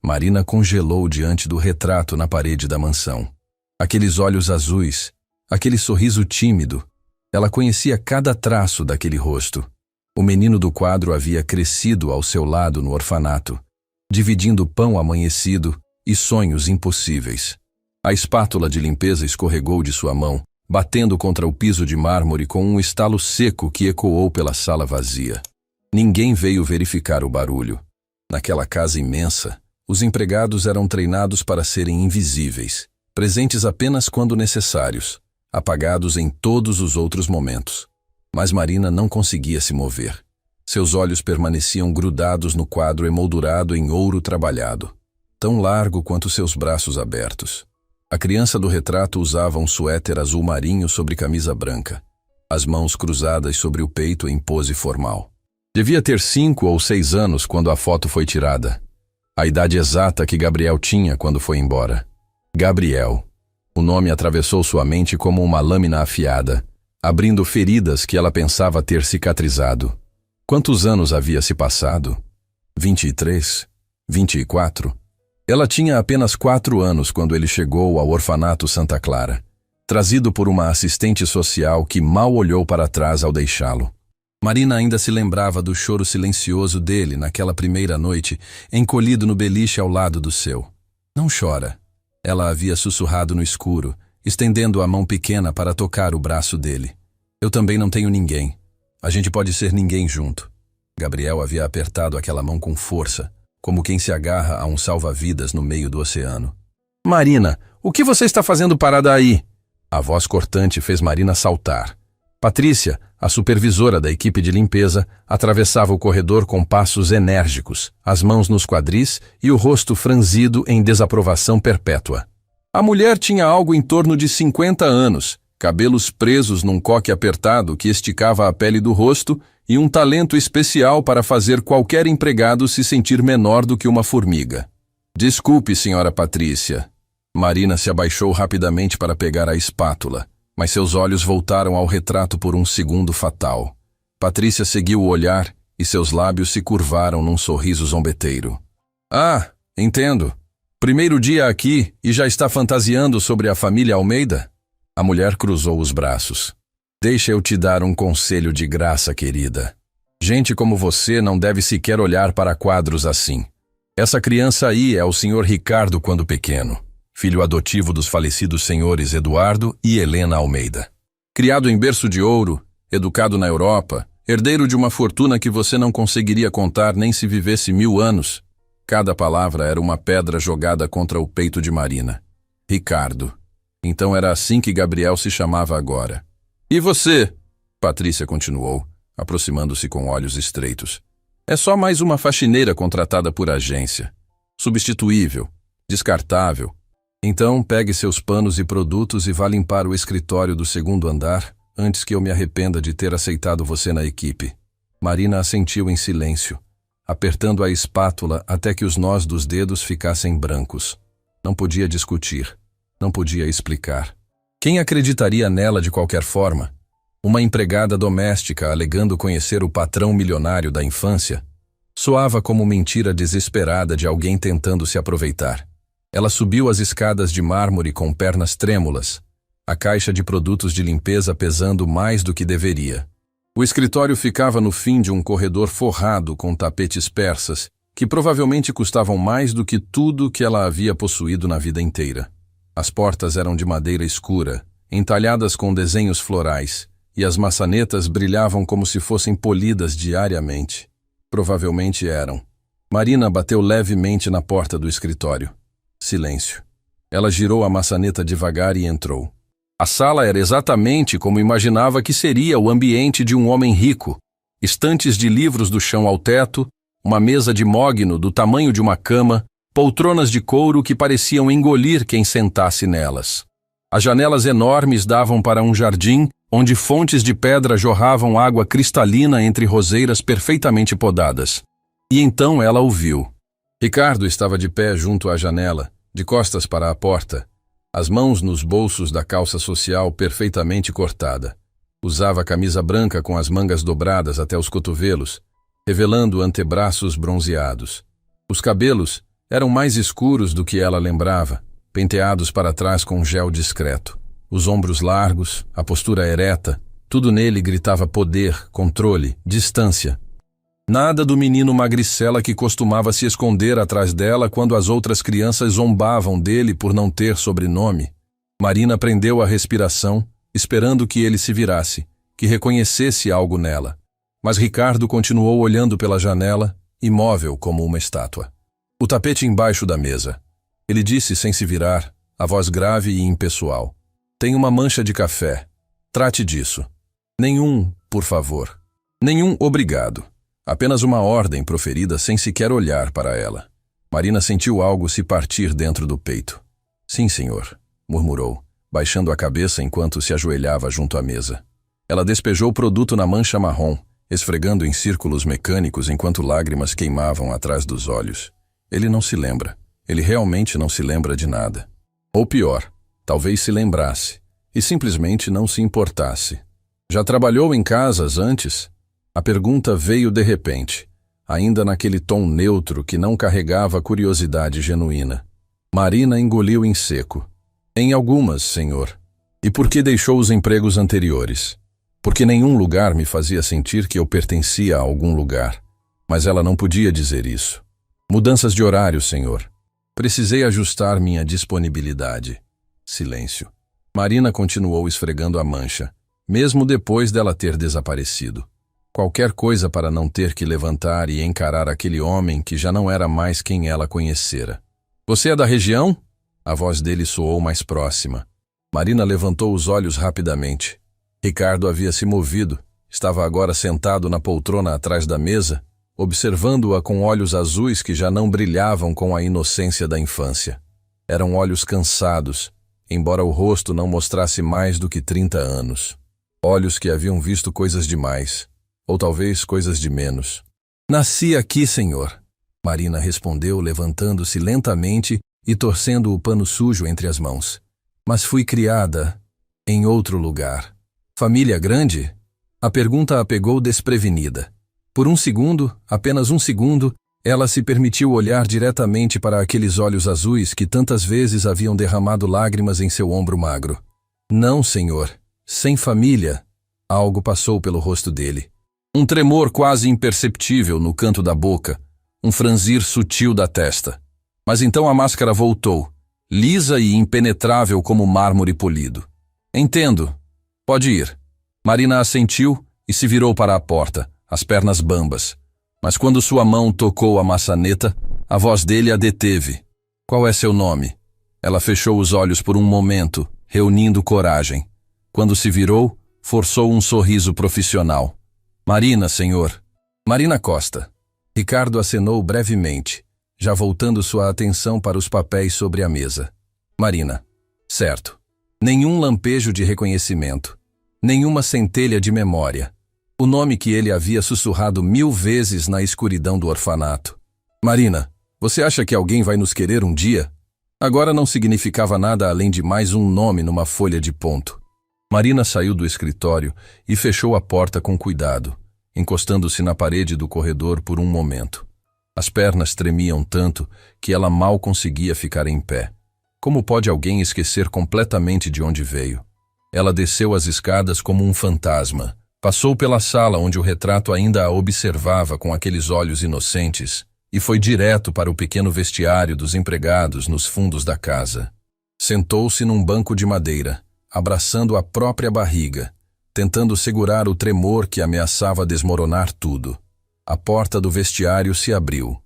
Marina congelou diante do retrato na parede da mansão. Aqueles olhos azuis, aquele sorriso tímido. Ela conhecia cada traço daquele rosto. O menino do quadro havia crescido ao seu lado no orfanato, dividindo pão amanhecido e sonhos impossíveis. A espátula de limpeza escorregou de sua mão, batendo contra o piso de mármore com um estalo seco que ecoou pela sala vazia. Ninguém veio verificar o barulho. Naquela casa imensa, os empregados eram treinados para serem invisíveis, presentes apenas quando necessários, apagados em todos os outros momentos. Mas Marina não conseguia se mover. Seus olhos permaneciam grudados no quadro emoldurado em ouro trabalhado, tão largo quanto seus braços abertos. A criança do retrato usava um suéter azul marinho sobre camisa branca, as mãos cruzadas sobre o peito em pose formal. Devia ter 5 ou 6 anos quando a foto foi tirada, a idade exata que Gabriel tinha quando foi embora. Gabriel. O nome atravessou sua mente como uma lâmina afiada, abrindo feridas que ela pensava ter cicatrizado. Quantos anos havia se passado? 23? 24? Ela tinha apenas 4 anos quando ele chegou ao orfanato Santa Clara, trazido por uma assistente social que mal olhou para trás ao deixá-lo. Marina ainda se lembrava do choro silencioso dele naquela primeira noite, encolhido no beliche ao lado do seu. Não chora. Ela havia sussurrado no escuro, estendendo a mão pequena para tocar o braço dele. Eu também não tenho ninguém. A gente pode ser ninguém junto. Gabriel havia apertado aquela mão com força, como quem se agarra a um salva-vidas no meio do oceano. Marina, o que você está fazendo parada aí? A voz cortante fez Marina saltar. Patrícia, a supervisora da equipe de limpeza, atravessava o corredor com passos enérgicos, as mãos nos quadris e o rosto franzido em desaprovação perpétua. A mulher tinha algo em torno de 50 anos, cabelos presos num coque apertado que esticava a pele do rosto e um talento especial para fazer qualquer empregado se sentir menor do que uma formiga. Desculpe, senhora Patrícia. Marina se abaixou rapidamente para pegar a espátula, mas seus olhos voltaram ao retrato por um segundo fatal. Patrícia seguiu o olhar e seus lábios se curvaram num sorriso zombeteiro. Ah, entendo. Primeiro dia aqui e já está fantasiando sobre a família Almeida? A mulher cruzou os braços. Deixa eu te dar um conselho de graça, querida. Gente como você não deve sequer olhar para quadros assim. Essa criança aí é o Sr. Ricardo quando pequeno, filho adotivo dos falecidos senhores Eduardo e Helena Almeida. Criado em berço de ouro, educado na Europa, herdeiro de uma fortuna que você não conseguiria contar nem se vivesse 1000 anos. Cada palavra era uma pedra jogada contra o peito de Marina. Ricardo. Então era assim que Gabriel se chamava agora. E você? Patrícia continuou, aproximando-se com olhos estreitos. É só mais uma faxineira contratada por agência. Substituível, descartável. Então pegue seus panos e produtos e vá limpar o escritório do 2º andar antes que eu me arrependa de ter aceitado você na equipe. Marina assentiu em silêncio, apertando a espátula até que os nós dos dedos ficassem brancos. Não podia discutir, não podia explicar. Quem acreditaria nela de qualquer forma? Uma empregada doméstica alegando conhecer o patrão milionário da infância? Soava como mentira desesperada de alguém tentando se aproveitar. Ela subiu as escadas de mármore com pernas trêmulas, a caixa de produtos de limpeza pesando mais do que deveria. O escritório ficava no fim de um corredor forrado com tapetes persas, que provavelmente custavam mais do que tudo que ela havia possuído na vida inteira. As portas eram de madeira escura, entalhadas com desenhos florais, e as maçanetas brilhavam como se fossem polidas diariamente. Provavelmente eram. Marina bateu levemente na porta do escritório. Silêncio. Ela girou a maçaneta devagar e entrou. A sala era exatamente como imaginava que seria o ambiente de um homem rico. Estantes de livros do chão ao teto, uma mesa de mogno do tamanho de uma cama, poltronas de couro que pareciam engolir quem sentasse nelas. As janelas enormes davam para um jardim onde fontes de pedra jorravam água cristalina entre roseiras perfeitamente podadas. E então ela o viu. Ricardo estava de pé junto à janela, de costas para a porta, as mãos nos bolsos da calça social perfeitamente cortada. Usava camisa branca com as mangas dobradas até os cotovelos, revelando antebraços bronzeados. Os cabelos, Eram mais escuros do que ela lembrava, penteados para trás com um gel discreto. Os ombros largos, a postura ereta, tudo nele gritava poder, controle, distância. Nada do menino magricela que costumava se esconder atrás dela quando as outras crianças zombavam dele por não ter sobrenome. Marina prendeu a respiração, esperando que ele se virasse, que reconhecesse algo nela. Mas Ricardo continuou olhando pela janela, imóvel como uma estátua. O tapete embaixo da mesa. Ele disse sem se virar, a voz grave e impessoal. Tem uma mancha de café. Trate disso. Nenhum, por favor. Nenhum obrigado. Apenas uma ordem proferida sem sequer olhar para ela. Marina sentiu algo se partir dentro do peito. Sim, senhor, murmurou, baixando a cabeça enquanto se ajoelhava junto à mesa. Ela despejou o produto na mancha marrom, esfregando em círculos mecânicos enquanto lágrimas queimavam atrás dos olhos. Ele não se lembra. Ele realmente não se lembra de nada. Ou pior, talvez se lembrasse, e simplesmente não se importasse. Já trabalhou em casas antes? A pergunta veio de repente, ainda naquele tom neutro que não carregava curiosidade genuína. Marina engoliu em seco. Em algumas, senhor. E por que deixou os empregos anteriores? Porque nenhum lugar me fazia sentir que eu pertencia a algum lugar. Mas ela não podia dizer isso. Mudanças de horário, senhor. Precisei ajustar minha disponibilidade. Silêncio. Marina continuou esfregando a mancha, mesmo depois dela ter desaparecido. Qualquer coisa para não ter que levantar e encarar aquele homem que já não era mais quem ela conhecera. Você é da região? A voz dele soou mais próxima. Marina levantou os olhos rapidamente. Ricardo havia se movido, estava agora sentado na poltrona atrás da mesa, observando-a com olhos azuis que já não brilhavam com a inocência da infância. Eram olhos cansados, embora o rosto não mostrasse mais do que 30 anos. Olhos que haviam visto coisas demais, ou talvez coisas de menos. Nasci aqui, senhor, Marina respondeu, levantando-se lentamente e torcendo o pano sujo entre as mãos. Mas fui criada em outro lugar. Família grande? A pergunta a pegou desprevenida. Por um segundo, apenas um segundo, ela se permitiu olhar diretamente para aqueles olhos azuis que tantas vezes haviam derramado lágrimas em seu ombro magro. Não, senhor. Sem família. Algo passou pelo rosto dele. Um tremor quase imperceptível no canto da boca, um franzir sutil da testa. Mas então a máscara voltou, lisa e impenetrável como mármore polido. Entendo. Pode ir. Marina assentiu e se virou para a porta, as pernas bambas. Mas quando sua mão tocou a maçaneta, a voz dele a deteve. Qual é seu nome? Ela fechou os olhos por um momento, reunindo coragem. Quando se virou, forçou um sorriso profissional. Marina, senhor. Marina Costa. Ricardo acenou brevemente, já voltando sua atenção para os papéis sobre a mesa. Marina. Certo. Nenhum lampejo de reconhecimento. Nenhuma centelha de memória. O nome que ele havia sussurrado 1000 vezes na escuridão do orfanato. Marina, você acha que alguém vai nos querer um dia? Agora não significava nada além de mais um nome numa folha de ponto. Marina saiu do escritório e fechou a porta com cuidado, encostando-se na parede do corredor por um momento. As pernas tremiam tanto que ela mal conseguia ficar em pé. Como pode alguém esquecer completamente de onde veio? Ela desceu as escadas como um fantasma. Passou pela sala onde o retrato ainda a observava com aqueles olhos inocentes e foi direto para o pequeno vestiário dos empregados nos fundos da casa. Sentou-se num banco de madeira, abraçando a própria barriga, tentando segurar o tremor que ameaçava desmoronar tudo. A porta do vestiário se abriu.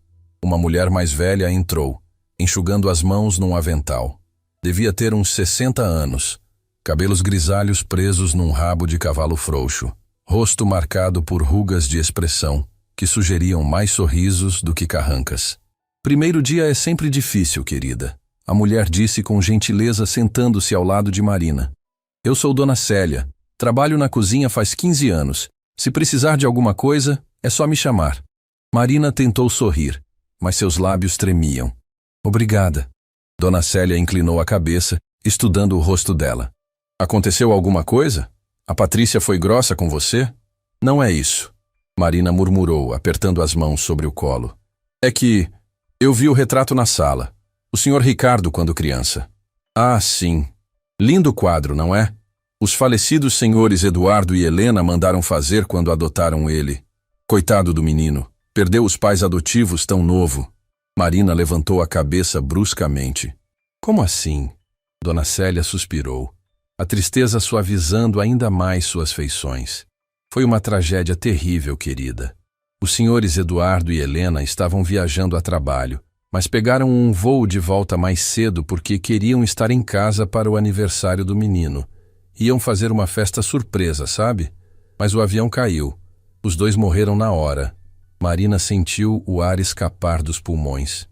Uma mulher mais velha entrou, enxugando as mãos num avental. Devia ter uns 60 anos, cabelos grisalhos presos num rabo de cavalo frouxo. Rosto marcado por rugas de expressão, que sugeriam mais sorrisos do que carrancas. Primeiro dia é sempre difícil, querida, a mulher disse com gentileza sentando-se ao lado de Marina. Eu sou Dona Célia, trabalho na cozinha faz 15 anos. Se precisar de alguma coisa, é só me chamar. Marina tentou sorrir, mas seus lábios tremiam. Obrigada. Dona Célia inclinou a cabeça, estudando o rosto dela. Aconteceu alguma coisa? A Patrícia foi grossa com você? Não é isso. Marina murmurou, apertando as mãos sobre o colo. É que Eu vi o retrato na sala. O Sr. Ricardo quando criança. Ah, sim. Lindo quadro, não é? Os falecidos senhores Eduardo e Helena mandaram fazer quando adotaram ele. Coitado do menino. Perdeu os pais adotivos tão novo. Marina levantou a cabeça bruscamente. Como assim? Dona Célia suspirou, a tristeza suavizando ainda mais suas feições. Foi uma tragédia terrível, querida. Os senhores Eduardo e Helena estavam viajando a trabalho, mas pegaram um voo de volta mais cedo porque queriam estar em casa para o aniversário do menino. Iam fazer uma festa surpresa, sabe? Mas o avião caiu. Os dois morreram na hora. Marina sentiu o ar escapar dos pulmões.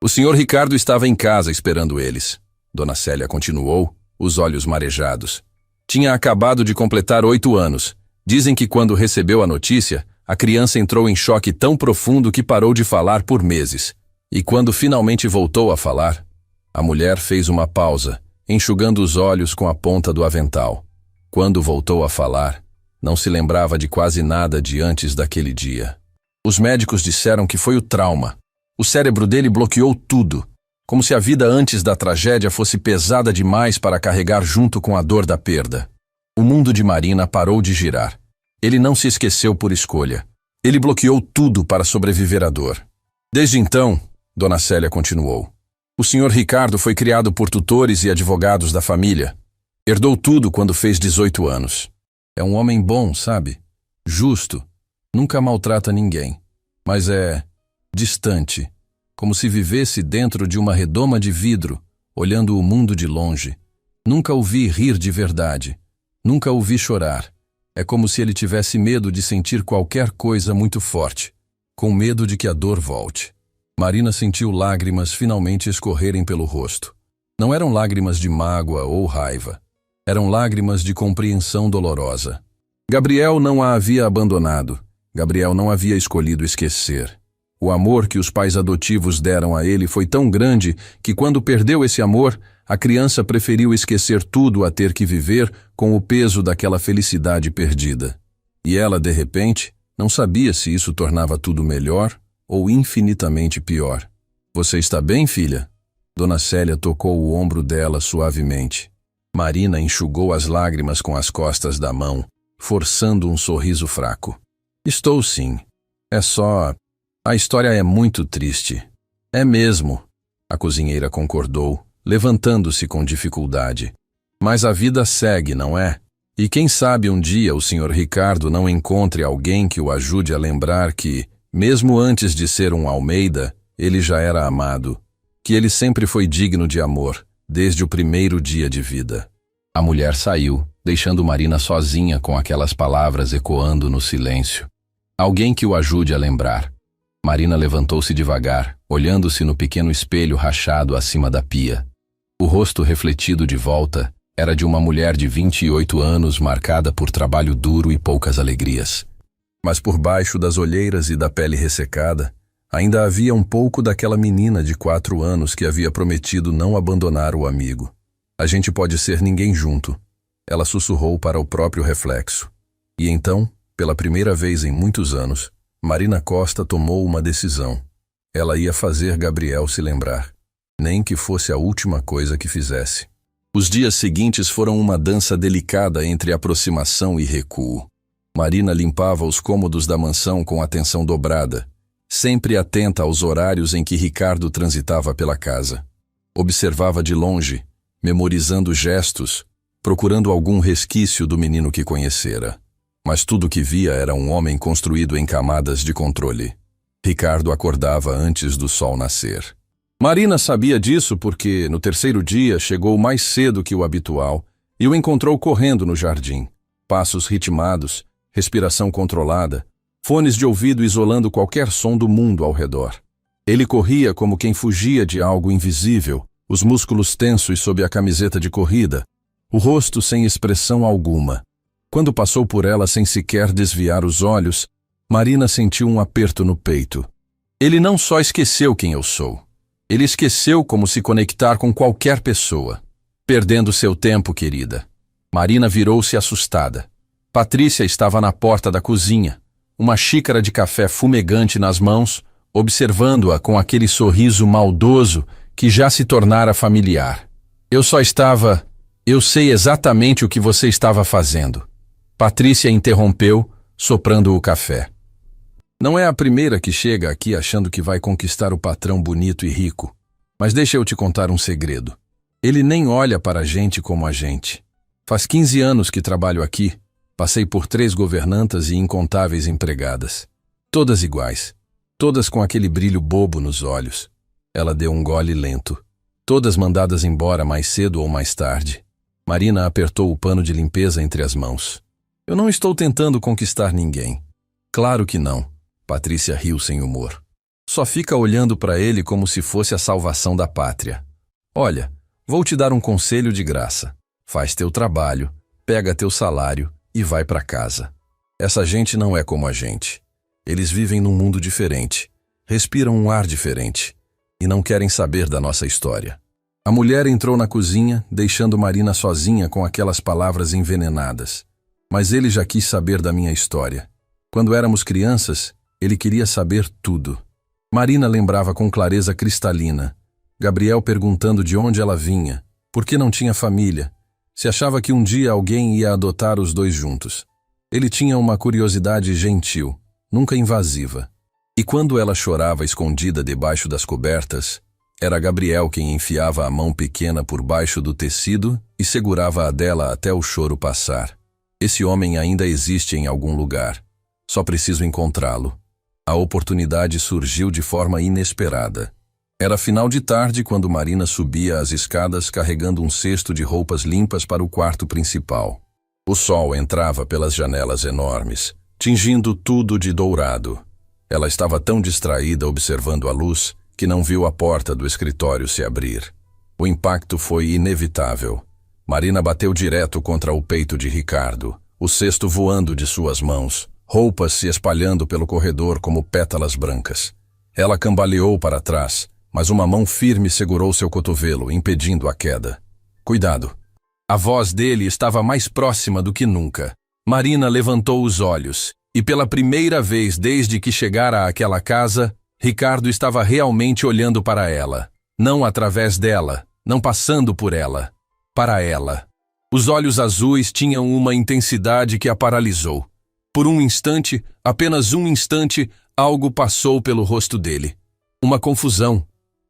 O Sr. Ricardo estava em casa esperando eles. Dona Célia continuou, os olhos marejados. Tinha acabado de completar 8 anos. Dizem que quando recebeu a notícia, a criança entrou em choque tão profundo que parou de falar por meses. E quando finalmente voltou a falar, a mulher fez uma pausa, enxugando os olhos com a ponta do avental. Quando voltou a falar, não se lembrava de quase nada de antes daquele dia. Os médicos disseram que foi o trauma. O cérebro dele bloqueou tudo, como se a vida antes da tragédia fosse pesada demais para carregar junto com a dor da perda. O mundo de Marina parou de girar. Ele não se esqueceu por escolha. Ele bloqueou tudo para sobreviver à dor. Desde então, Dona Célia continuou, o Sr. Ricardo foi criado por tutores e advogados da família. Herdou tudo quando fez 18 anos. É um homem bom, sabe? Justo. Nunca maltrata ninguém. Mas é distante, como se vivesse dentro de uma redoma de vidro, olhando o mundo de longe. Nunca o vi rir de verdade. Nunca o vi chorar. É como se ele tivesse medo de sentir qualquer coisa muito forte, com medo de que a dor volte. Marina sentiu lágrimas finalmente escorrerem pelo rosto. Não eram lágrimas de mágoa ou raiva. Eram lágrimas de compreensão dolorosa. Gabriel não a havia abandonado. Gabriel não havia escolhido esquecer. O amor que os pais adotivos deram a ele foi tão grande que quando perdeu esse amor, a criança preferiu esquecer tudo a ter que viver com o peso daquela felicidade perdida. E ela, de repente, não sabia se isso tornava tudo melhor ou infinitamente pior. Você está bem, filha? Dona Célia tocou o ombro dela suavemente. Marina enxugou as lágrimas com as costas da mão, forçando um sorriso fraco. Estou sim. É só... A história é muito triste. É mesmo, a cozinheira concordou, levantando-se com dificuldade. Mas a vida segue, não é? E quem sabe um dia o Sr. Ricardo não encontre alguém que o ajude a lembrar que, mesmo antes de ser um Almeida, ele já era amado, que ele sempre foi digno de amor, desde o primeiro dia de vida. A mulher saiu, deixando Marina sozinha com aquelas palavras ecoando no silêncio. Alguém que o ajude a lembrar. Marina levantou-se devagar, olhando-se no pequeno espelho rachado acima da pia. O rosto refletido de volta era de uma mulher de 28 anos marcada por trabalho duro e poucas alegrias. Mas por baixo das olheiras e da pele ressecada, ainda havia um pouco daquela menina de 4 anos que havia prometido não abandonar o amigo. A gente pode ser ninguém junto, ela sussurrou para o próprio reflexo. E então, pela primeira vez em muitos anos, Marina Costa tomou uma decisão. Ela ia fazer Gabriel se lembrar, nem que fosse a última coisa que fizesse. Os dias seguintes foram uma dança delicada entre aproximação e recuo. Marina limpava os cômodos da mansão com atenção dobrada, sempre atenta aos horários em que Ricardo transitava pela casa. Observava de longe, memorizando gestos, procurando algum resquício do menino que conhecera. Mas tudo o que via era um homem construído em camadas de controle. Ricardo acordava antes do sol nascer. Marina sabia disso porque, no terceiro dia, chegou mais cedo que o habitual e o encontrou correndo no jardim. Passos ritmados, respiração controlada, fones de ouvido isolando qualquer som do mundo ao redor. Ele corria como quem fugia de algo invisível, os músculos tensos sob a camiseta de corrida, o rosto sem expressão alguma. Quando passou por ela sem sequer desviar os olhos, Marina sentiu um aperto no peito. Ele não só esqueceu quem eu sou. Ele esqueceu como se conectar com qualquer pessoa. Perdendo seu tempo, querida. Marina virou-se assustada. Patrícia estava na porta da cozinha, uma xícara de café fumegante nas mãos, observando-a com aquele sorriso maldoso que já se tornara familiar. Eu sei exatamente o que você estava fazendo. Patrícia interrompeu, soprando o café. Não é a primeira que chega aqui achando que vai conquistar o patrão bonito e rico. Mas deixa eu te contar um segredo. Ele nem olha para a gente como a gente. Faz 15 anos que trabalho aqui. Passei por 3 governantas e incontáveis empregadas. Todas iguais. Todas com aquele brilho bobo nos olhos. Ela deu um gole lento. Todas mandadas embora mais cedo ou mais tarde. Marina apertou o pano de limpeza entre as mãos. Eu não estou tentando conquistar ninguém. Claro que não. Patrícia riu sem humor. Só fica olhando para ele como se fosse a salvação da pátria. Olha, vou te dar um conselho de graça. Faz teu trabalho, pega teu salário e vai para casa. Essa gente não é como a gente. Eles vivem num mundo diferente, respiram um ar diferente e não querem saber da nossa história. A mulher entrou na cozinha, deixando Marina sozinha com aquelas palavras envenenadas. Mas ele já quis saber da minha história. Quando éramos crianças, ele queria saber tudo. Marina lembrava com clareza cristalina. Gabriel perguntando de onde ela vinha, por que não tinha família, se achava que um dia alguém ia adotar os 2 juntos. Ele tinha uma curiosidade gentil, nunca invasiva. E quando ela chorava escondida debaixo das cobertas, era Gabriel quem enfiava a mão pequena por baixo do tecido e segurava a dela até o choro passar. Esse homem ainda existe em algum lugar. Só preciso encontrá-lo. A oportunidade surgiu de forma inesperada. Era final de tarde quando Marina subia as escadas carregando um cesto de roupas limpas para o quarto principal. O sol entrava pelas janelas enormes, tingindo tudo de dourado. Ela estava tão distraída observando a luz que não viu a porta do escritório se abrir. O impacto foi inevitável. Marina bateu direto contra o peito de Ricardo, o cesto voando de suas mãos, roupas se espalhando pelo corredor como pétalas brancas. Ela cambaleou para trás, mas uma mão firme segurou seu cotovelo, impedindo a queda. Cuidado! A voz dele estava mais próxima do que nunca. Marina levantou os olhos, e pela primeira vez desde que chegara àquela casa, Ricardo estava realmente olhando para ela. Não através dela, não passando por ela. Para ela. Os olhos azuis tinham uma intensidade que a paralisou. Por um instante, apenas um instante, algo passou pelo rosto dele. Uma confusão,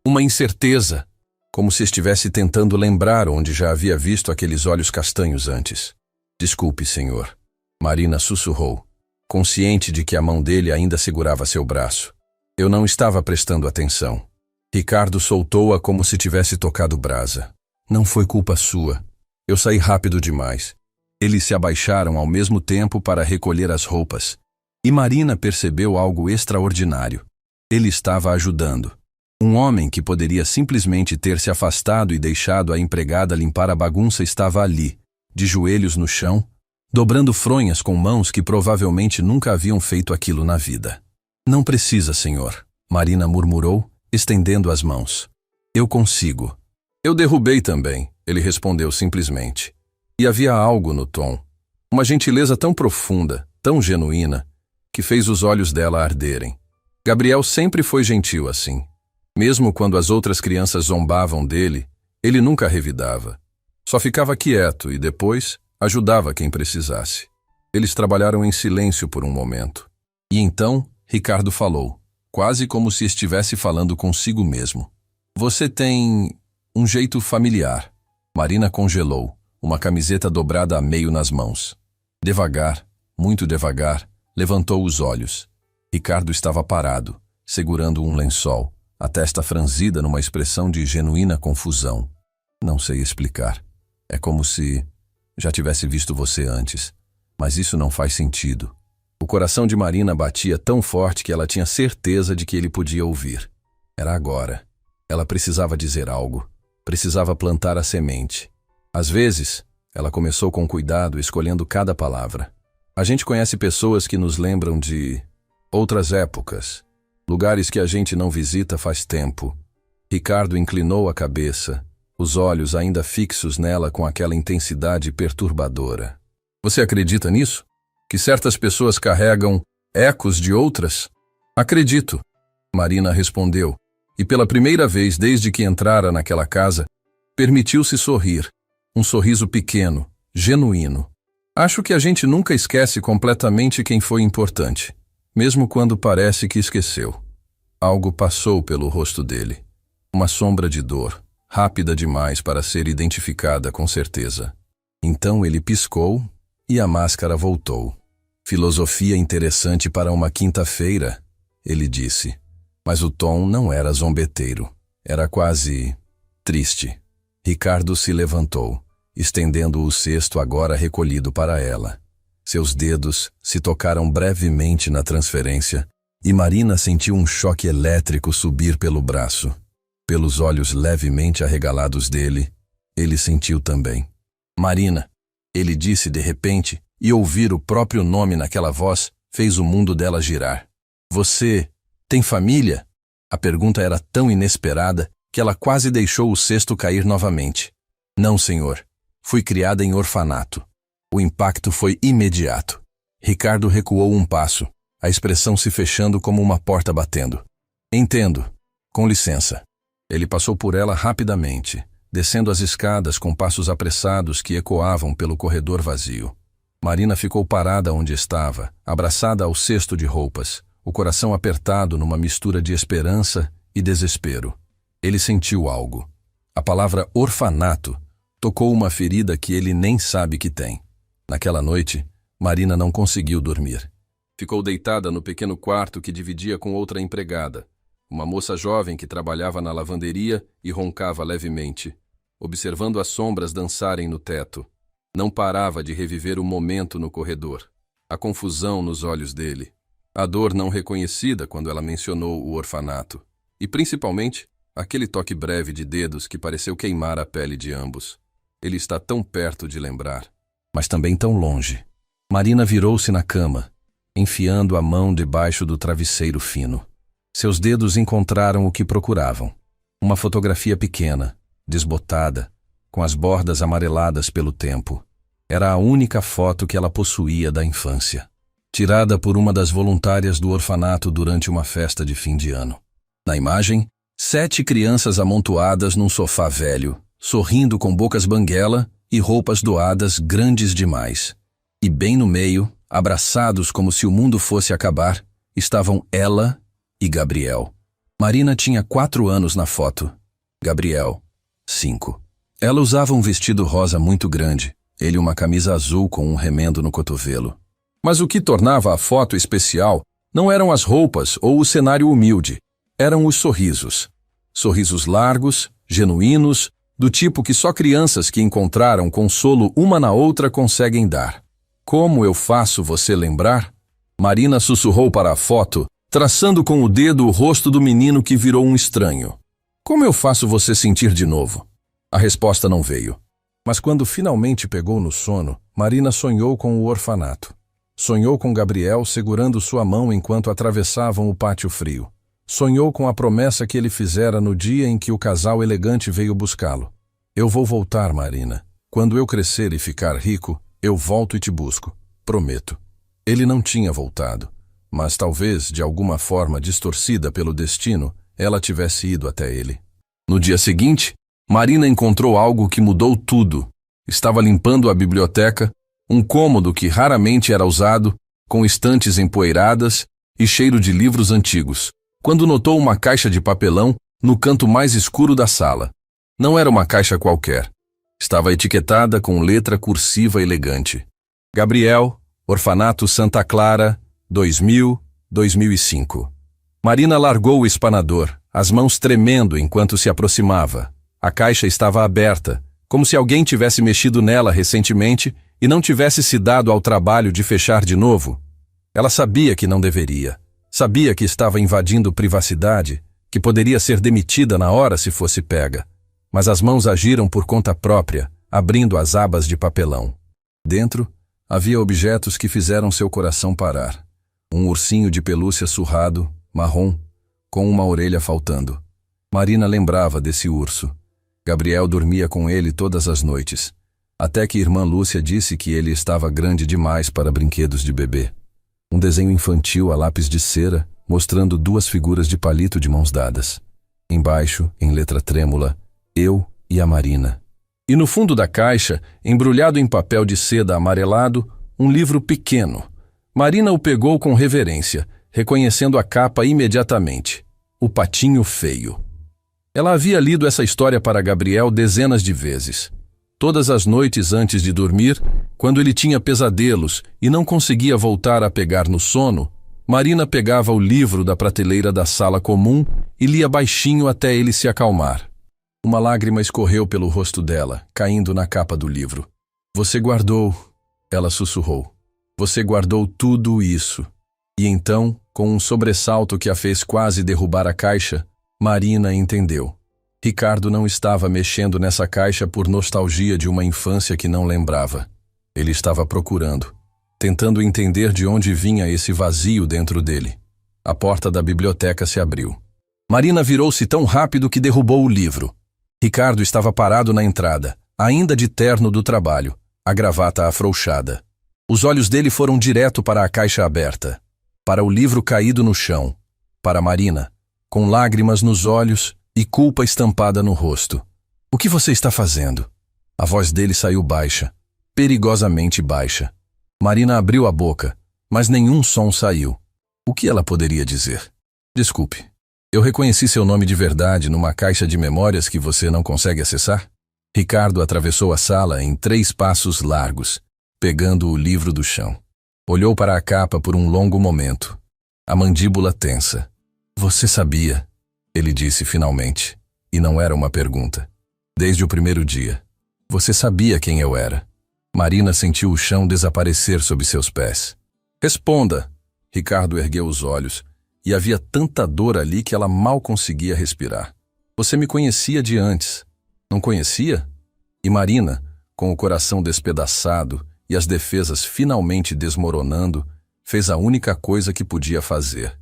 uma incerteza, como se estivesse tentando lembrar onde já havia visto aqueles olhos castanhos antes. Desculpe, senhor. Marina sussurrou, consciente de que a mão dele ainda segurava seu braço. Eu não estava prestando atenção. Ricardo soltou-a como se tivesse tocado brasa. Não foi culpa sua. Eu saí rápido demais. Eles se abaixaram ao mesmo tempo para recolher as roupas. E Marina percebeu algo extraordinário. Ele estava ajudando. Um homem que poderia simplesmente ter se afastado e deixado a empregada limpar a bagunça estava ali, de joelhos no chão, dobrando fronhas com mãos que provavelmente nunca haviam feito aquilo na vida. Não precisa, senhor, Marina murmurou, estendendo as mãos. Eu consigo. Eu derrubei também, ele respondeu simplesmente. E havia algo no tom, uma gentileza tão profunda, tão genuína, que fez os olhos dela arderem. Gabriel sempre foi gentil assim. Mesmo quando as outras crianças zombavam dele, ele nunca revidava. Só ficava quieto e depois ajudava quem precisasse. Eles trabalharam em silêncio por um momento. E então Ricardo falou, quase como se estivesse falando consigo mesmo. Você tem um jeito familiar. Marina congelou, uma camiseta dobrada a meio nas mãos. Devagar, muito devagar, levantou os olhos. Ricardo estava parado, segurando um lençol, a testa franzida numa expressão de genuína confusão. Não sei explicar. É como se já tivesse visto você antes, mas isso não faz sentido. O coração de Marina batia tão forte que ela tinha certeza de que ele podia ouvir. Era agora. Ela precisava dizer algo. Precisava plantar a semente. Às vezes, ela começou com cuidado, escolhendo cada palavra. A gente conhece pessoas que nos lembram de outras épocas, lugares que a gente não visita faz tempo. Ricardo inclinou a cabeça, os olhos ainda fixos nela com aquela intensidade perturbadora. Você acredita nisso? Que certas pessoas carregam ecos de outras? Acredito. Marina respondeu, e pela primeira vez desde que entrara naquela casa, permitiu-se sorrir, um sorriso pequeno, genuíno. Acho que a gente nunca esquece completamente quem foi importante, mesmo quando parece que esqueceu. Algo passou pelo rosto dele, uma sombra de dor, rápida demais para ser identificada com certeza. Então ele piscou e a máscara voltou. Filosofia interessante para uma quinta-feira, ele disse. Mas o tom não era zombeteiro, era quase triste. Ricardo se levantou, estendendo o cesto agora recolhido para ela. Seus dedos se tocaram brevemente na transferência e Marina sentiu um choque elétrico subir pelo braço. Pelos olhos levemente arregalados dele, ele sentiu também. Marina, ele disse de repente, e ouvir o próprio nome naquela voz fez o mundo dela girar. Você tem família? A pergunta era tão inesperada que ela quase deixou o cesto cair novamente. Não, senhor. Fui criada em orfanato. O impacto foi imediato. Ricardo recuou um passo, a expressão se fechando como uma porta batendo. Entendo. Com licença. Ele passou por ela rapidamente, descendo as escadas com passos apressados que ecoavam pelo corredor vazio. Marina ficou parada onde estava, abraçada ao cesto de roupas, o coração apertado numa mistura de esperança e desespero. Ele sentiu algo. A palavra orfanato tocou uma ferida que ele nem sabe que tem. Naquela noite, Marina não conseguiu dormir. Ficou deitada no pequeno quarto que dividia com outra empregada, uma moça jovem que trabalhava na lavanderia e roncava levemente, observando as sombras dançarem no teto. Não parava de reviver o momento no corredor, a confusão nos olhos dele, a dor não reconhecida quando ela mencionou o orfanato, e principalmente aquele toque breve de dedos que pareceu queimar a pele de ambos. Ele está tão perto de lembrar, mas também tão longe. Marina virou-se na cama, enfiando a mão debaixo do travesseiro fino. Seus dedos encontraram o que procuravam. Uma fotografia pequena, desbotada, com as bordas amareladas pelo tempo. Era a única foto que ela possuía da infância, tirada por uma das voluntárias do orfanato durante uma festa de fim de ano. Na imagem, 7 crianças amontoadas num sofá velho, sorrindo com bocas banguela e roupas doadas grandes demais. E bem no meio, abraçados como se o mundo fosse acabar, estavam ela e Gabriel. Marina tinha 4 anos na foto. Gabriel, 5. Ela usava um vestido rosa muito grande, ele uma camisa azul com um remendo no cotovelo. Mas o que tornava a foto especial não eram as roupas ou o cenário humilde, eram os sorrisos. Sorrisos largos, genuínos, do tipo que só crianças que encontraram consolo uma na outra conseguem dar. Como eu faço você lembrar? Marina sussurrou para a foto, traçando com o dedo o rosto do menino que virou um estranho. Como eu faço você sentir de novo? A resposta não veio. Mas quando finalmente pegou no sono, Marina sonhou com o orfanato. Sonhou com Gabriel segurando sua mão enquanto atravessavam o pátio frio. Sonhou com a promessa que ele fizera no dia em que o casal elegante veio buscá-lo. Eu vou voltar, Marina. Quando eu crescer e ficar rico, eu volto e te busco. Prometo. Ele não tinha voltado, mas talvez, de alguma forma distorcida pelo destino, ela tivesse ido até ele. No dia seguinte, Marina encontrou algo que mudou tudo. Estava limpando a biblioteca, um cômodo que raramente era usado, com estantes empoeiradas e cheiro de livros antigos, quando notou uma caixa de papelão no canto mais escuro da sala. Não era uma caixa qualquer. Estava etiquetada com letra cursiva elegante. Gabriel, Orfanato Santa Clara, 2000-2005. Marina largou o espanador, as mãos tremendo enquanto se aproximava. A caixa estava aberta, como se alguém tivesse mexido nela recentemente e não tivesse se dado ao trabalho de fechar de novo. Ela sabia que não deveria. Sabia que estava invadindo privacidade, que poderia ser demitida na hora se fosse pega. Mas as mãos agiram por conta própria, abrindo as abas de papelão. Dentro, havia objetos que fizeram seu coração parar. Um ursinho de pelúcia surrado, marrom, com uma orelha faltando. Marina lembrava desse urso. Gabriel dormia com ele todas as noites, até que irmã Lúcia disse que ele estava grande demais para brinquedos de bebê. Um desenho infantil a lápis de cera, mostrando duas figuras de palito de mãos dadas. Embaixo, em letra trêmula, eu e a Marina. E no fundo da caixa, embrulhado em papel de seda amarelado, um livro pequeno. Marina o pegou com reverência, reconhecendo a capa imediatamente. O Patinho Feio. Ela havia lido essa história para Gabriel dezenas de vezes. Todas as noites antes de dormir, quando ele tinha pesadelos e não conseguia voltar a pegar no sono, Marina pegava o livro da prateleira da sala comum e lia baixinho até ele se acalmar. Uma lágrima escorreu pelo rosto dela, caindo na capa do livro. "Você guardou", ela sussurrou. "Você guardou tudo isso." E então, com um sobressalto que a fez quase derrubar a caixa, Marina entendeu. Ricardo não estava mexendo nessa caixa por nostalgia de uma infância que não lembrava. Ele estava procurando, tentando entender de onde vinha esse vazio dentro dele. A porta da biblioteca se abriu. Marina virou-se tão rápido que derrubou o livro. Ricardo estava parado na entrada, ainda de terno do trabalho, a gravata afrouxada. Os olhos dele foram direto para a caixa aberta, para o livro caído no chão, para Marina, com lágrimas nos olhos e culpa estampada no rosto. "O que você está fazendo?" A voz dele saiu baixa, perigosamente baixa. Marina abriu a boca, mas nenhum som saiu. O que ela poderia dizer? "Desculpe, eu reconheci seu nome de verdade numa caixa de memórias que você não consegue acessar?" Ricardo atravessou a sala em 3 passos largos, pegando o livro do chão. Olhou para a capa por um longo momento, a mandíbula tensa. "Você sabia", ele disse finalmente, e não era uma pergunta. "Desde o primeiro dia. Você sabia quem eu era." Marina sentiu o chão desaparecer sob seus pés. "Responda!" Ricardo ergueu os olhos, e havia tanta dor ali que ela mal conseguia respirar. "Você me conhecia de antes. Não conhecia?" E Marina, com o coração despedaçado e as defesas finalmente desmoronando, fez a única coisa que podia fazer.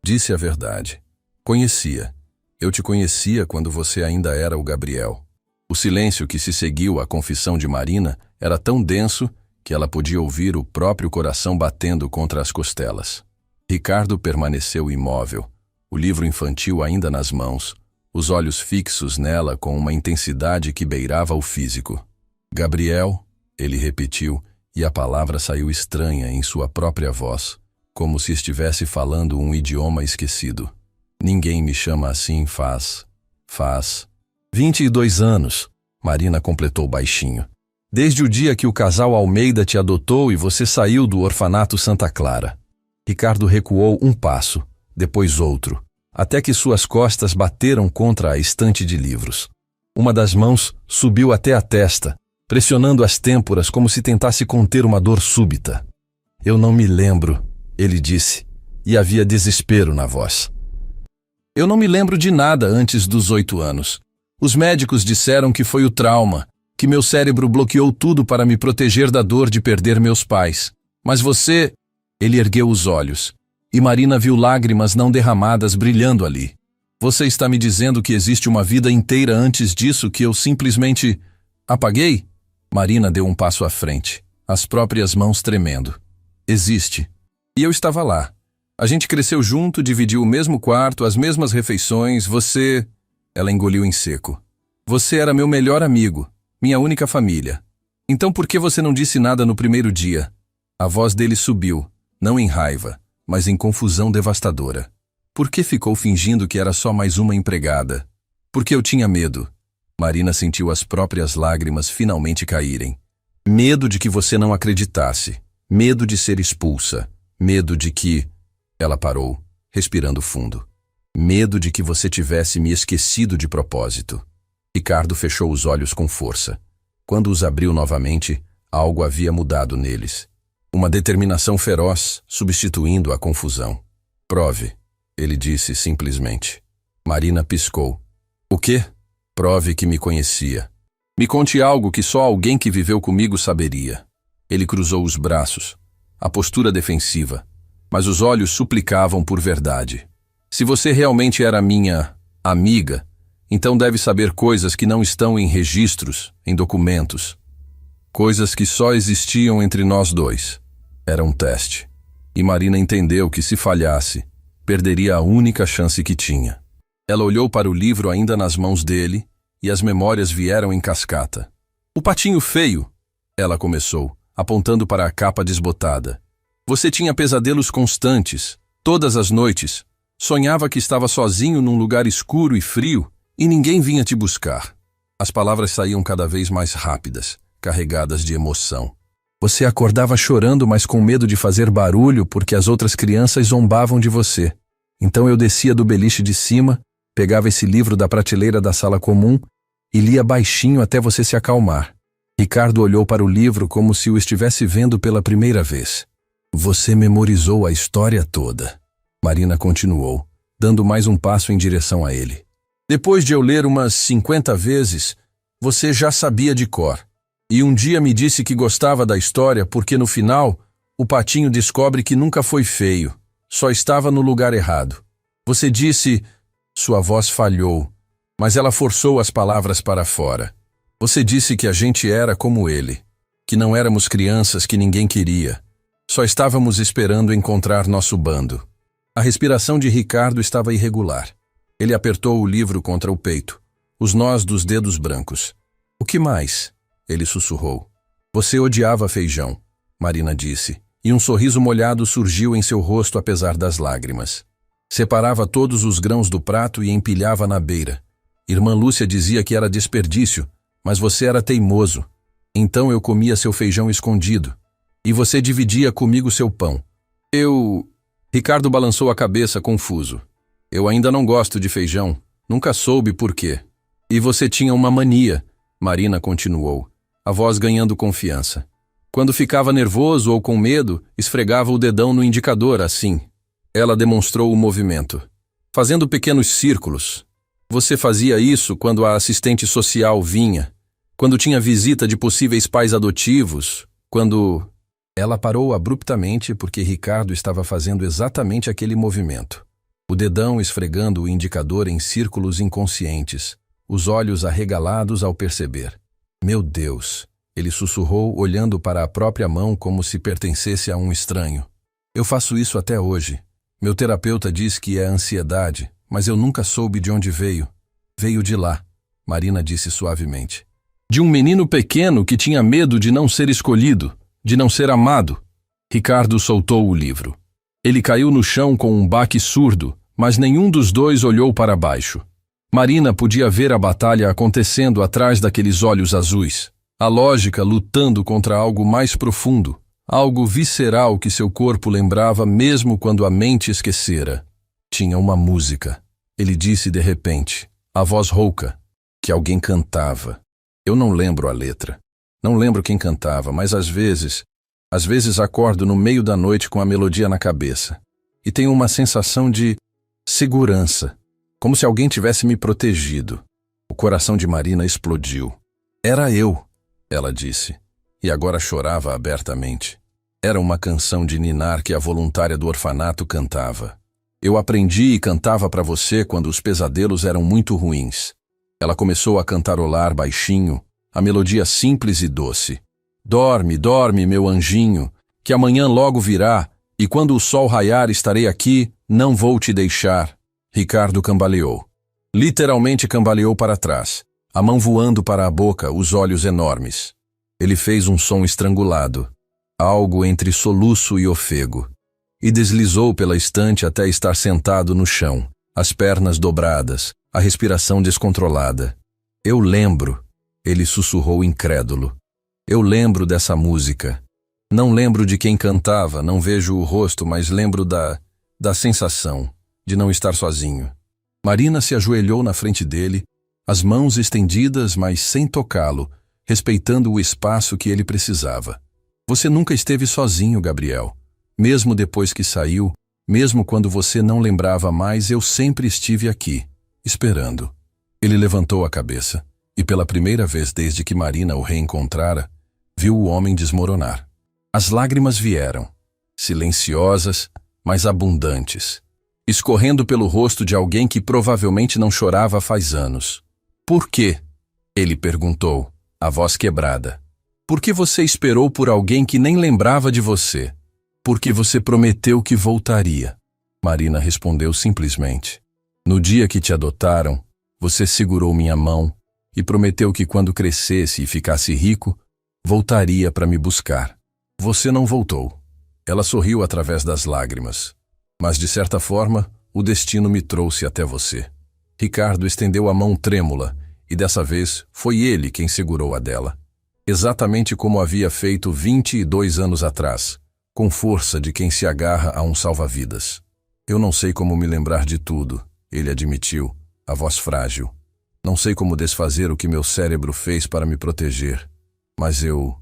Disse a verdade. "Conhecia. Eu te conhecia quando você ainda era o Gabriel." O silêncio que se seguiu à confissão de Marina era tão denso que ela podia ouvir o próprio coração batendo contra as costelas. Ricardo permaneceu imóvel, o livro infantil ainda nas mãos, os olhos fixos nela com uma intensidade que beirava o físico. "Gabriel", ele repetiu, e a palavra saiu estranha em sua própria voz, como se estivesse falando um idioma esquecido. "Ninguém me chama assim faz 22 anos", Marina completou baixinho. "Desde o dia que o casal Almeida te adotou e você saiu do orfanato Santa Clara." Ricardo recuou um passo, depois outro, até que suas costas bateram contra a estante de livros. Uma das mãos subiu até a testa, pressionando as têmporas como se tentasse conter uma dor súbita. "Eu não me lembro", ele disse, e havia desespero na voz. "Eu não me lembro de nada antes dos 8 anos. Os médicos disseram que foi o trauma, que meu cérebro bloqueou tudo para me proteger da dor de perder meus pais. Mas você..." Ele ergueu os olhos, e Marina viu lágrimas não derramadas brilhando ali. "Você está me dizendo que existe uma vida inteira antes disso que eu simplesmente apaguei?" Marina deu um passo à frente, as próprias mãos tremendo. "Existe. E eu estava lá. A gente cresceu junto, dividiu o mesmo quarto, as mesmas refeições, você..." Ela engoliu em seco. "Você era meu melhor amigo, minha única família. Então por que você não disse nada no primeiro dia?" A voz dele subiu, não em raiva, mas em confusão devastadora. "Por que ficou fingindo que era só mais uma empregada? Porque eu tinha medo." Marina sentiu as próprias lágrimas finalmente caírem. "Medo de que você não acreditasse. Medo de ser expulsa. Medo de que..." Ela parou, respirando fundo. "Medo de que você tivesse me esquecido de propósito." Ricardo fechou os olhos com força. Quando os abriu novamente, algo havia mudado neles. Uma determinação feroz, substituindo a confusão. "Prove", ele disse simplesmente. Marina piscou. "O quê?" "Prove que me conhecia. Me conte algo que só alguém que viveu comigo saberia." Ele cruzou os braços, a postura defensiva, mas os olhos suplicavam por verdade. "Se você realmente era minha amiga, então deve saber coisas que não estão em registros, em documentos. Coisas que só existiam entre nós dois." Era um teste. E Marina entendeu que se falhasse, Perderia a única chance que tinha. Ela olhou para o livro ainda nas mãos dele, e as memórias vieram em cascata. "O patinho feio", ela começou, apontando para a capa desbotada. "Você tinha pesadelos constantes, todas as noites. Sonhava que estava sozinho num lugar escuro e frio, e ninguém vinha te buscar." As palavras saíam cada vez mais rápidas, carregadas de emoção. "Você acordava chorando, mas com medo de fazer barulho porque as outras crianças zombavam de você. Então eu descia do beliche de cima, pegava esse livro da prateleira da sala comum e lia baixinho até você se acalmar." Ricardo olhou para o livro como se o estivesse vendo pela primeira vez. "Você memorizou a história toda." Marina continuou, dando mais um passo em direção a ele. "Depois de eu ler umas 50 vezes, você já sabia de cor. E um dia me disse que gostava da história porque no final, o patinho descobre que nunca foi feio, só estava no lugar errado. Você disse..." Sua voz falhou, mas ela forçou as palavras para fora. "Você disse que a gente era como ele, que não éramos crianças que ninguém queria. Só estávamos esperando encontrar nosso bando." A respiração de Ricardo estava irregular. Ele apertou o livro contra o peito, os nós dos dedos brancos. "O que mais?" ele sussurrou. "Você odiava feijão", Marina disse, e um sorriso molhado surgiu em seu rosto apesar das lágrimas. Separava todos os grãos do prato e empilhava na beira. Irmã Lúcia dizia que era desperdício, mas você era teimoso. Então eu comia seu feijão escondido. E você dividia comigo seu pão. Ricardo balançou a cabeça, confuso. "Eu ainda não gosto de feijão. Nunca soube por quê." "E você tinha uma mania", Marina continuou, a voz ganhando confiança. "Quando ficava nervoso ou com medo, esfregava o dedão no indicador, assim." Ela demonstrou o movimento, fazendo pequenos círculos. "Você fazia isso quando a assistente social vinha, quando tinha visita de possíveis pais adotivos, quando..." Ela parou abruptamente porque Ricardo estava fazendo exatamente aquele movimento. O dedão esfregando o indicador em círculos inconscientes, os olhos arregalados ao perceber. "Meu Deus!" ele sussurrou, olhando para a própria mão como se pertencesse a um estranho. "Eu faço isso até hoje. Meu terapeuta diz que é ansiedade, mas eu nunca soube de onde veio." "Veio de lá", Marina disse suavemente. "De um menino pequeno que tinha medo de não ser escolhido, de não ser amado." Ricardo soltou o livro. Ele caiu no chão com um baque surdo, mas nenhum dos dois olhou para baixo. Marina podia ver a batalha acontecendo atrás daqueles olhos azuis. A lógica lutando contra algo mais profundo, algo visceral que seu corpo lembrava mesmo quando a mente esquecera. "Tinha uma música", ele disse de repente, a voz rouca, que alguém cantava. "Eu não lembro a letra. Não lembro quem cantava, mas às vezes acordo no meio da noite com a melodia na cabeça. E tenho uma sensação de segurança, como se alguém tivesse me protegido." O coração de Marina explodiu. "Era eu", ela disse, e agora chorava abertamente. Era uma canção de ninar que a voluntária do orfanato cantava. "Eu aprendi e cantava para você quando os pesadelos eram muito ruins." Ela começou a cantarolar baixinho, a melodia simples e doce. "Dorme, dorme, meu anjinho, que amanhã logo virá, e quando o sol raiar estarei aqui, não vou te deixar." Ricardo cambaleou. Literalmente cambaleou para trás, a mão voando para a boca, os olhos enormes. Ele fez um som estrangulado, algo entre soluço e ofego, e deslizou pela estante até estar sentado no chão, as pernas dobradas, a respiração descontrolada. "Eu lembro", ele sussurrou incrédulo. "Eu lembro dessa música. Não lembro de quem cantava, não vejo o rosto, mas lembro da sensação de não estar sozinho." Marina se ajoelhou na frente dele, as mãos estendidas, mas sem tocá-lo, respeitando o espaço que ele precisava. "Você nunca esteve sozinho, Gabriel. Mesmo depois que saiu, mesmo quando você não lembrava mais, eu sempre estive aqui, esperando." Ele levantou a cabeça, e pela primeira vez desde que Marina o reencontrara, viu o homem desmoronar. As lágrimas vieram, silenciosas, mas abundantes, escorrendo pelo rosto de alguém que provavelmente não chorava faz anos. "Por quê?" ele perguntou, a voz quebrada. "Por que você esperou por alguém que nem lembrava de você? Por que você prometeu que voltaria?" Marina respondeu simplesmente. No dia que te adotaram, você segurou minha mão e prometeu que quando crescesse e ficasse rico, voltaria para me buscar. Você não voltou. Ela sorriu através das lágrimas. Mas, de certa forma, o destino me trouxe até você. Ricardo estendeu a mão trêmula, e dessa vez foi ele quem segurou a dela. Exatamente como havia feito 22 anos atrás, com força de quem se agarra a um salva-vidas. Eu não sei como me lembrar de tudo, ele admitiu, a voz frágil. Não sei como desfazer o que meu cérebro fez para me proteger. Mas eu...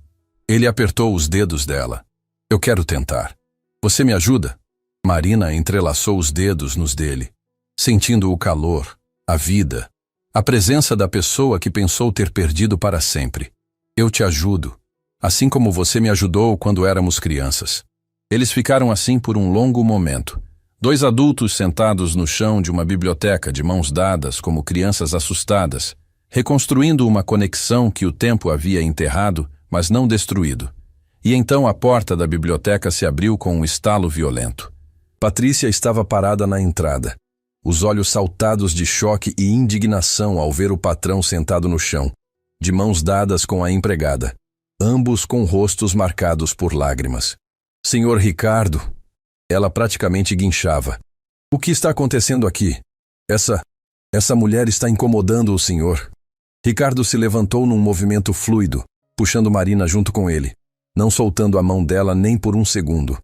Ele apertou os dedos dela. Eu quero tentar. Você me ajuda? Marina entrelaçou os dedos nos dele, sentindo o calor, a vida, a presença da pessoa que pensou ter perdido para sempre. Eu te ajudo, assim como você me ajudou quando éramos crianças. Eles ficaram assim por um longo momento. Dois adultos sentados no chão de uma biblioteca de mãos dadas como crianças assustadas, reconstruindo uma conexão que o tempo havia enterrado, mas não destruído. E então a porta da biblioteca se abriu com um estalo violento. Patrícia estava parada na entrada, os olhos saltados de choque e indignação ao ver o patrão sentado no chão, de mãos dadas com a empregada, ambos com rostos marcados por lágrimas. Senhor Ricardo, ela praticamente guinchava. O que está acontecendo aqui? Essa mulher está incomodando o senhor. Ricardo se levantou num movimento fluido, puxando Marina junto com ele, não soltando a mão dela nem por um segundo.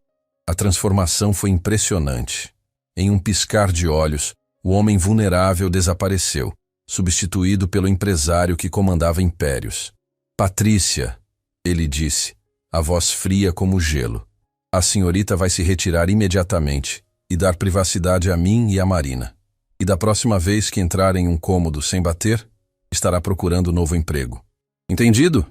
A transformação foi impressionante. Em um piscar de olhos, o homem vulnerável desapareceu, substituído pelo empresário que comandava impérios. Patrícia, ele disse, a voz fria como gelo. A senhorita vai se retirar imediatamente e dar privacidade a mim e a Marina. E da próxima vez que entrar em um cômodo sem bater, estará procurando novo emprego. Entendido?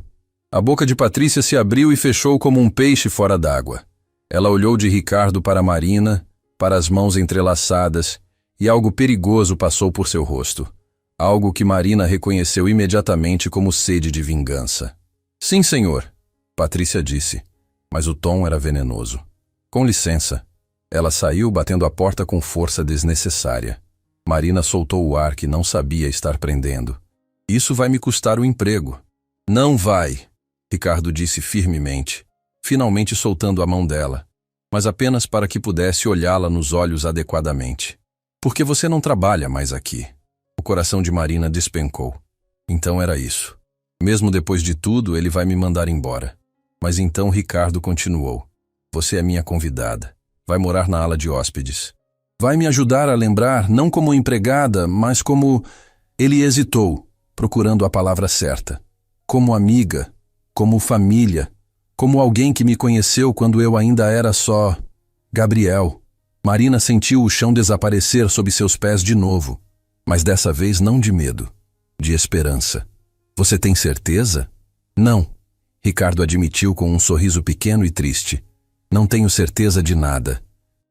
A boca de Patrícia se abriu e fechou como um peixe fora d'água. Ela olhou de Ricardo para Marina, para as mãos entrelaçadas, e algo perigoso passou por seu rosto. Algo que Marina reconheceu imediatamente como sede de vingança. Sim, senhor, Patrícia disse, mas o tom era venenoso. Com licença. Ela saiu batendo a porta com força desnecessária. Marina soltou o ar que não sabia estar prendendo. Isso vai me custar o emprego. Não vai, Ricardo disse firmemente, finalmente soltando a mão dela, mas apenas para que pudesse olhá-la nos olhos adequadamente. Porque você não trabalha mais aqui. O coração de Marina despencou. Então era isso. Mesmo depois de tudo, ele vai me mandar embora. Mas então Ricardo continuou. Você é minha convidada. Vai morar na ala de hóspedes. Vai me ajudar a lembrar, não como empregada, mas como... Ele hesitou, procurando a palavra certa. Como amiga, como família, como alguém que me conheceu quando eu ainda era só... Gabriel. Marina sentiu o chão desaparecer sob seus pés de novo, mas dessa vez não de medo, de esperança. Você tem certeza? Não, Ricardo admitiu com um sorriso pequeno e triste. Não tenho certeza de nada.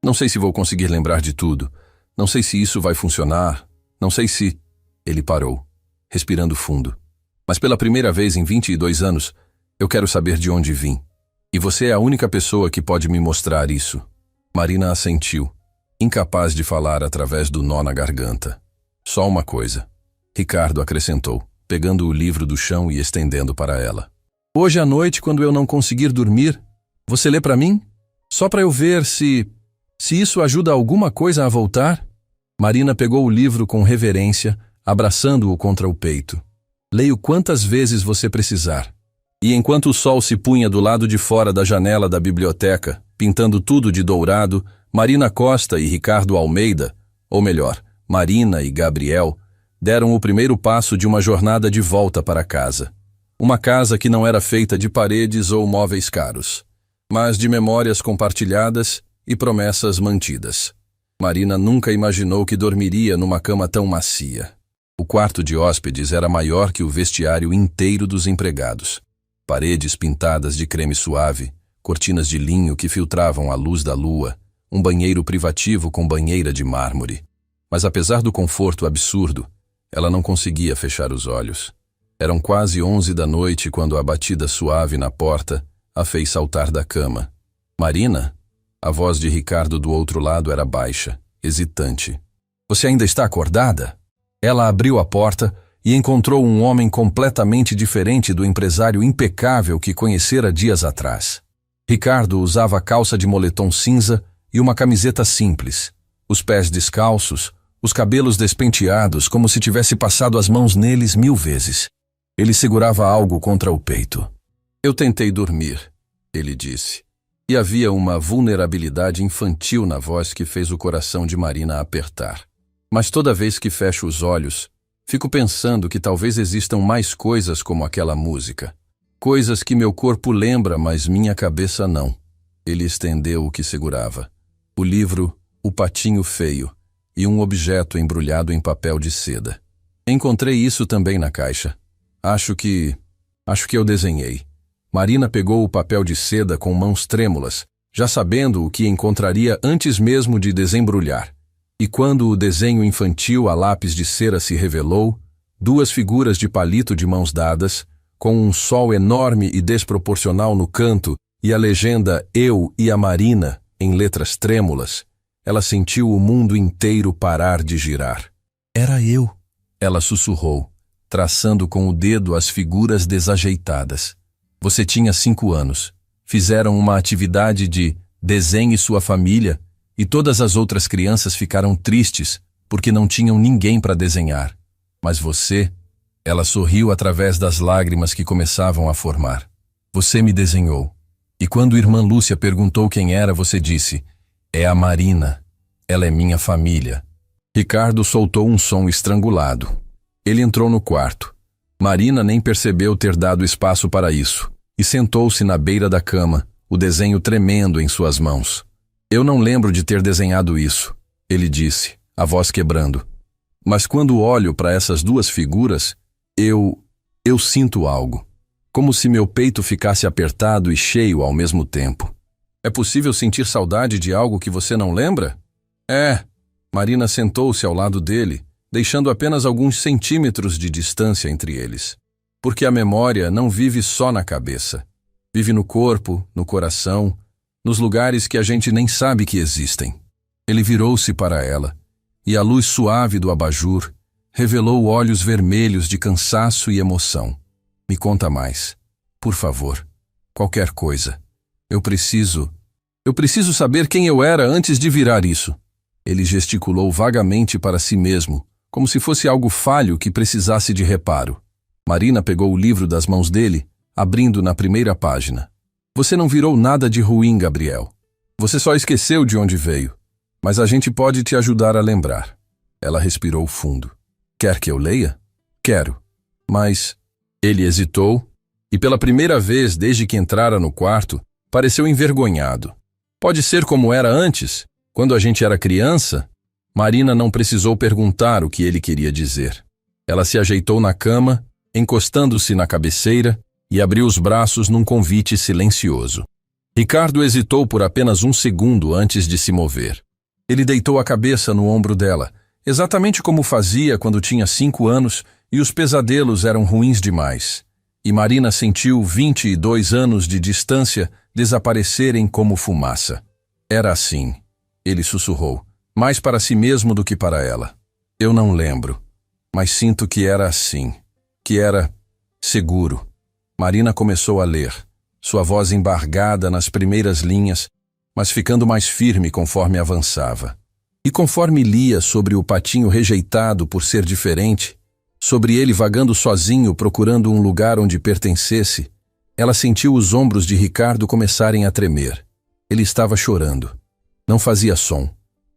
Não sei se vou conseguir lembrar de tudo. Não sei se isso vai funcionar. Não sei se... Ele parou, respirando fundo. Mas pela primeira vez em 22 anos, eu quero saber de onde vim. E você é a única pessoa que pode me mostrar isso. Marina assentiu, incapaz de falar através do nó na garganta. Só uma coisa. Ricardo acrescentou, pegando o livro do chão e estendendo para ela. Hoje à noite, quando eu não conseguir dormir, você lê para mim? Só para eu ver se isso ajuda alguma coisa a voltar? Marina pegou o livro com reverência, abraçando-o contra o peito. Leio quantas vezes você precisar. E enquanto o sol se punha do lado de fora da janela da biblioteca, pintando tudo de dourado, Marina Costa e Ricardo Almeida, ou melhor, Marina e Gabriel, deram o primeiro passo de uma jornada de volta para casa. Uma casa que não era feita de paredes ou móveis caros, mas de memórias compartilhadas e promessas mantidas. Marina nunca imaginou que dormiria numa cama tão macia. O quarto de hóspedes era maior que o vestiário inteiro dos empregados. Paredes pintadas de creme suave, cortinas de linho que filtravam a luz da lua, um banheiro privativo com banheira de mármore. Mas apesar do conforto absurdo, ela não conseguia fechar os olhos. Eram quase 11 da noite quando a batida suave na porta a fez saltar da cama. Marina? A voz de Ricardo do outro lado era baixa, hesitante. Você ainda está acordada? Ela abriu a porta e encontrou um homem completamente diferente do empresário impecável que conhecera dias atrás. Ricardo usava calça de moletom cinza e uma camiseta simples, os pés descalços, os cabelos despenteados como se tivesse passado as mãos neles 1000 vezes. Ele segurava algo contra o peito. Eu tentei dormir, ele disse, e havia uma vulnerabilidade infantil na voz que fez o coração de Marina apertar. Mas toda vez que fecho os olhos, fico pensando que talvez existam mais coisas como aquela música. Coisas que meu corpo lembra, mas minha cabeça não. Ele estendeu o que segurava. O livro, o patinho feio e um objeto embrulhado em papel de seda. Encontrei isso também na caixa. Acho que eu desenhei. Marina pegou o papel de seda com mãos trêmulas, já sabendo o que encontraria antes mesmo de desembrulhar. E quando o desenho infantil a lápis de cera se revelou, 2 figuras de palito de mãos dadas, com um sol enorme e desproporcional no canto e a legenda Eu e a Marina, em letras trêmulas, ela sentiu o mundo inteiro parar de girar. Era eu, ela sussurrou, traçando com o dedo as figuras desajeitadas. Você tinha 5 anos. Fizeram uma atividade de desenhe sua família e todas as outras crianças ficaram tristes porque não tinham ninguém para desenhar. Mas você... Ela sorriu através das lágrimas que começavam a formar. Você me desenhou. E quando irmã Lúcia perguntou quem era, você disse, é a Marina. Ela é minha família. Ricardo soltou um som estrangulado. Ele entrou no quarto. Marina nem percebeu ter dado espaço para isso, e sentou-se na beira da cama, o desenho tremendo em suas mãos. Eu não lembro de ter desenhado isso, ele disse, a voz quebrando. Mas quando olho para essas 2 figuras, eu sinto algo. Como se meu peito ficasse apertado e cheio ao mesmo tempo. É possível sentir saudade de algo que você não lembra? É. Marina sentou-se ao lado dele, deixando apenas alguns centímetros de distância entre eles. Porque a memória não vive só na cabeça. Vive no corpo, no coração, nos lugares que a gente nem sabe que existem. Ele virou-se para ela, e a luz suave do abajur revelou olhos vermelhos de cansaço e emoção. Me conta mais. Por favor. Qualquer coisa. Eu preciso saber quem eu era antes de virar isso. Ele gesticulou vagamente para si mesmo, como se fosse algo falho que precisasse de reparo. Marina pegou o livro das mãos dele, abrindo na primeira página. Você não virou nada de ruim, Gabriel. Você só esqueceu de onde veio. Mas a gente pode te ajudar a lembrar. Ela respirou fundo. Quer que eu leia? Quero. Mas... Ele hesitou, e pela primeira vez desde que entrara no quarto, pareceu envergonhado. Pode ser como era antes, quando a gente era criança? Marina não precisou perguntar o que ele queria dizer. Ela se ajeitou na cama, encostando-se na cabeceira, e abriu os braços num convite silencioso. Ricardo hesitou por apenas 1 segundo antes de se mover. Ele deitou a cabeça no ombro dela, exatamente como fazia quando tinha 5 anos e os pesadelos eram ruins demais. E Marina sentiu 22 anos de distância desaparecerem como fumaça. Era assim, ele sussurrou, mais para si mesmo do que para ela. Eu não lembro, mas sinto que era assim, que era seguro. Marina começou a ler, sua voz embargada nas primeiras linhas, mas ficando mais firme conforme avançava. E conforme lia sobre o patinho rejeitado por ser diferente, sobre ele vagando sozinho procurando um lugar onde pertencesse, ela sentiu os ombros de Ricardo começarem a tremer. Ele estava chorando. Não fazia som,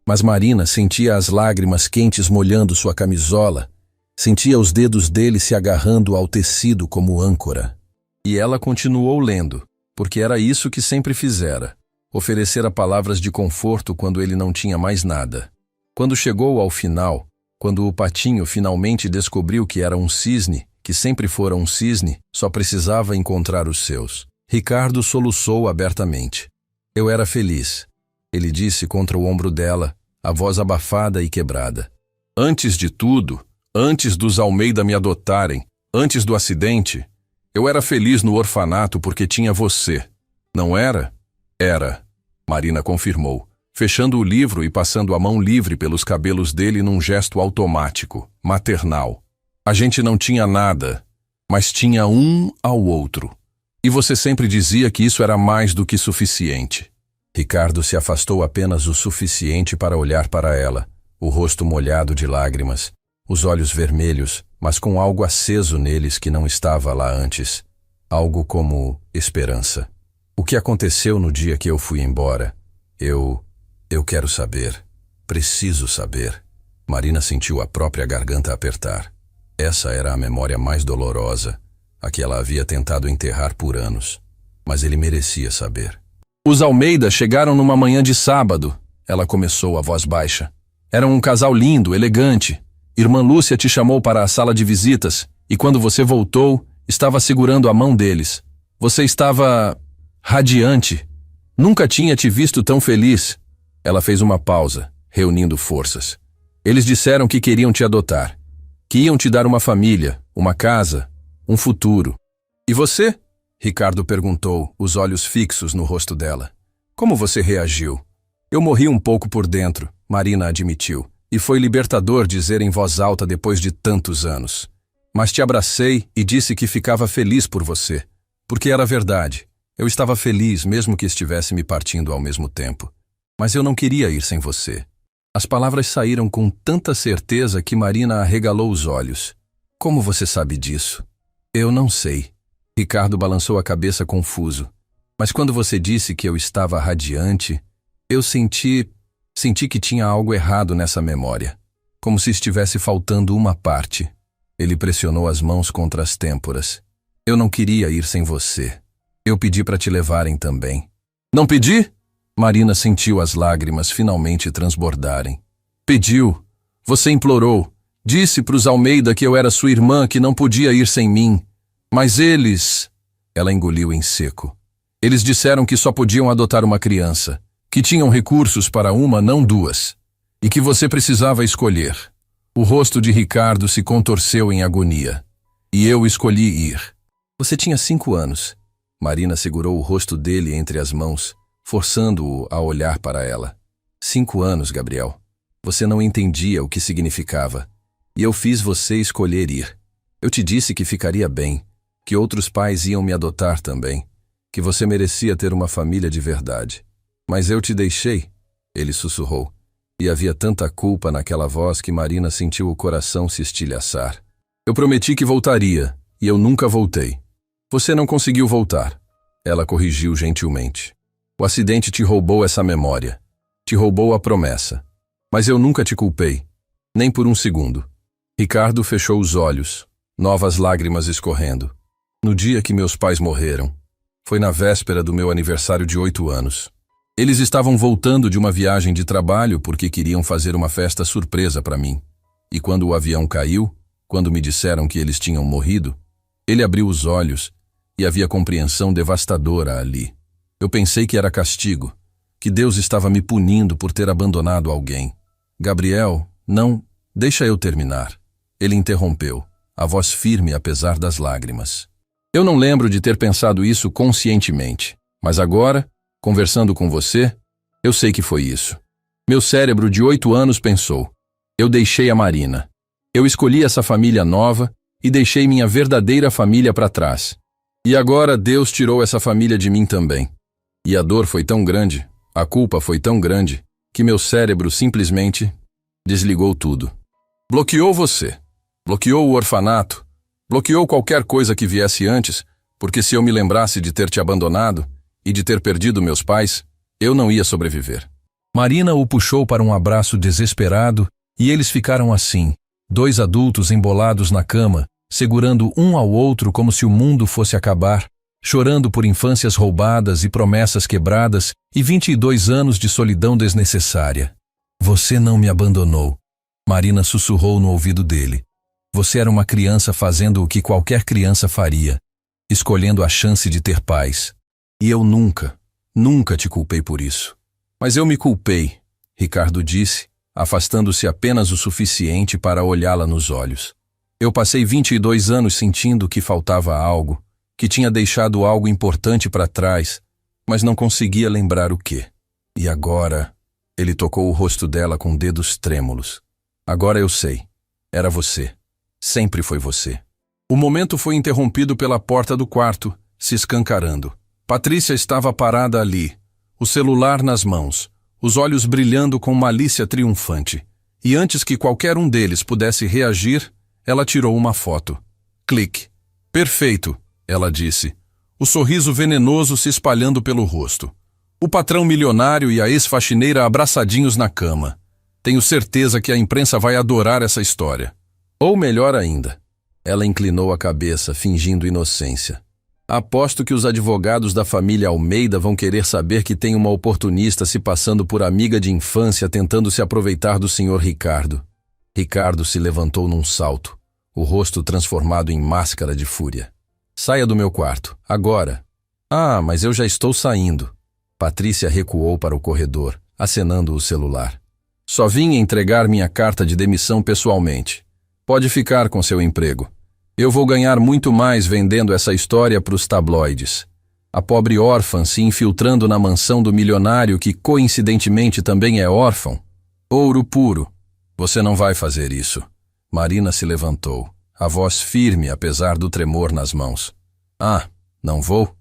mas Marina sentia as lágrimas quentes molhando sua camisola, sentia os dedos dele se agarrando ao tecido como âncora. E ela continuou lendo, porque era isso que sempre fizera. Oferecera palavras de conforto quando ele não tinha mais nada. Quando chegou ao final, quando o patinho finalmente descobriu que era um cisne, que sempre fora um cisne, só precisava encontrar os seus. Ricardo soluçou abertamente. Eu era feliz, ele disse contra o ombro dela, a voz abafada e quebrada. Antes de tudo, antes dos Almeida me adotarem, antes do acidente, eu era feliz no orfanato porque tinha você. Não era? Era, Marina confirmou, fechando o livro e passando a mão livre pelos cabelos dele num gesto automático, maternal. A gente não tinha nada, mas tinha um ao outro. E você sempre dizia que isso era mais do que suficiente. Ricardo se afastou apenas o suficiente para olhar para ela, o rosto molhado de lágrimas, os olhos vermelhos, mas com algo aceso neles que não estava lá antes. Algo como esperança. O que aconteceu no dia que eu fui embora? Eu quero saber. Preciso saber. Marina sentiu a própria garganta apertar. Essa era a memória mais dolorosa, a que ela havia tentado enterrar por anos. Mas ele merecia saber. Os Almeida chegaram numa manhã de sábado, ela começou a voz baixa. Eram um casal lindo, elegante. Irmã Lúcia te chamou para a sala de visitas e quando você voltou, estava segurando a mão deles. Você estava radiante. Nunca tinha te visto tão feliz. Ela fez uma pausa, reunindo forças. Eles disseram que queriam te adotar, que iam te dar uma família, uma casa, um futuro. E você? Ricardo perguntou, os olhos fixos no rosto dela. Como você reagiu? Eu morri um pouco por dentro, Marina admitiu, e foi libertador dizer em voz alta depois de tantos anos. Mas te abracei e disse que ficava feliz por você, porque era verdade. Eu estava feliz mesmo que estivesse me partindo ao mesmo tempo. Mas eu não queria ir sem você. As palavras saíram com tanta certeza que Marina arregalou os olhos. Como você sabe disso? Eu não sei. Ricardo balançou a cabeça confuso. Mas quando você disse que eu estava radiante, eu senti que tinha algo errado nessa memória. Como se estivesse faltando uma parte. Ele pressionou as mãos contra as têmporas. Eu não queria ir sem você. Eu pedi para te levarem também. Não pedi? Marina sentiu as lágrimas finalmente transbordarem. Pediu. Você implorou. Disse para os Almeida que eu era sua irmã, que não podia ir sem mim. Mas eles... Ela engoliu em seco. Eles disseram que só podiam adotar uma criança, que tinham recursos para uma, não duas, e que você precisava escolher. O rosto de Ricardo se contorceu em agonia. E eu escolhi ir. Você tinha 5 anos. Marina segurou o rosto dele entre as mãos, forçando-o a olhar para ela. 5 anos, Gabriel. Você não entendia o que significava. E eu fiz você escolher ir. Eu te disse que ficaria bem, que outros pais iam me adotar também, que você merecia ter uma família de verdade. Mas eu te deixei, ele sussurrou, e havia tanta culpa naquela voz que Marina sentiu o coração se estilhaçar. Eu prometi que voltaria, e eu nunca voltei. Você não conseguiu voltar. Ela corrigiu gentilmente. O acidente te roubou essa memória, te roubou a promessa. Mas eu nunca te culpei, nem por um segundo. Ricardo fechou os olhos, novas lágrimas escorrendo. No dia que meus pais morreram, foi na véspera do meu aniversário de 8 anos. Eles estavam voltando de uma viagem de trabalho porque queriam fazer uma festa surpresa para mim. E quando o avião caiu, quando me disseram que eles tinham morrido, ele abriu os olhos e havia compreensão devastadora ali. Eu pensei que era castigo, que Deus estava me punindo por ter abandonado alguém. Gabriel, não, deixa eu terminar. Ele interrompeu, a voz firme apesar das lágrimas. Eu não lembro de ter pensado isso conscientemente, mas agora, conversando com você, eu sei que foi isso. Meu cérebro de 8 anos pensou. Eu deixei a Marina. Eu escolhi essa família nova e deixei minha verdadeira família para trás. E agora Deus tirou essa família de mim também. E a dor foi tão grande, a culpa foi tão grande, que meu cérebro simplesmente desligou tudo. Bloqueou você. Bloqueou o orfanato. Bloqueou qualquer coisa que viesse antes, porque se eu me lembrasse de ter te abandonado e de ter perdido meus pais, eu não ia sobreviver. Marina o puxou para um abraço desesperado e eles ficaram assim, 2 adultos embolados na cama, segurando um ao outro como se o mundo fosse acabar, chorando por infâncias roubadas e promessas quebradas e 22 anos de solidão desnecessária. Você não me abandonou, Marina sussurrou no ouvido dele. Você era uma criança fazendo o que qualquer criança faria, escolhendo a chance de ter paz. E eu nunca te culpei por isso. Mas eu me culpei, Ricardo disse, afastando-se apenas o suficiente para olhá-la nos olhos. Eu passei 22 anos sentindo que faltava algo, que tinha deixado algo importante para trás, mas não conseguia lembrar o quê. E agora, Ele tocou o rosto dela com dedos trêmulos. Agora eu sei. Era você. Sempre foi você. O momento foi interrompido pela porta do quarto, se escancarando. Patrícia estava parada ali, o celular nas mãos, os olhos brilhando com malícia triunfante. E antes que qualquer um deles pudesse reagir, ela tirou uma foto. Clique. Perfeito, ela disse, o sorriso venenoso se espalhando pelo rosto. O patrão milionário e a ex-faxineira abraçadinhos na cama. Tenho certeza que a imprensa vai adorar essa história. Ou melhor ainda. Ela inclinou a cabeça, fingindo inocência. Aposto que os advogados da família Almeida vão querer saber que tem uma oportunista se passando por amiga de infância tentando se aproveitar do Sr. Ricardo. Ricardo se levantou num salto, o rosto transformado em máscara de fúria. Saia do meu quarto, agora. Ah, mas eu já estou saindo. Patrícia recuou para o corredor, acenando o celular. Só vim entregar minha carta de demissão pessoalmente. Pode ficar com seu emprego. Eu vou ganhar muito mais vendendo essa história para os tabloides. A pobre órfã se infiltrando na mansão do milionário que coincidentemente também é órfão. Ouro puro. Você não vai fazer isso. Marina se levantou, a voz firme apesar do tremor nas mãos. Ah, não vou?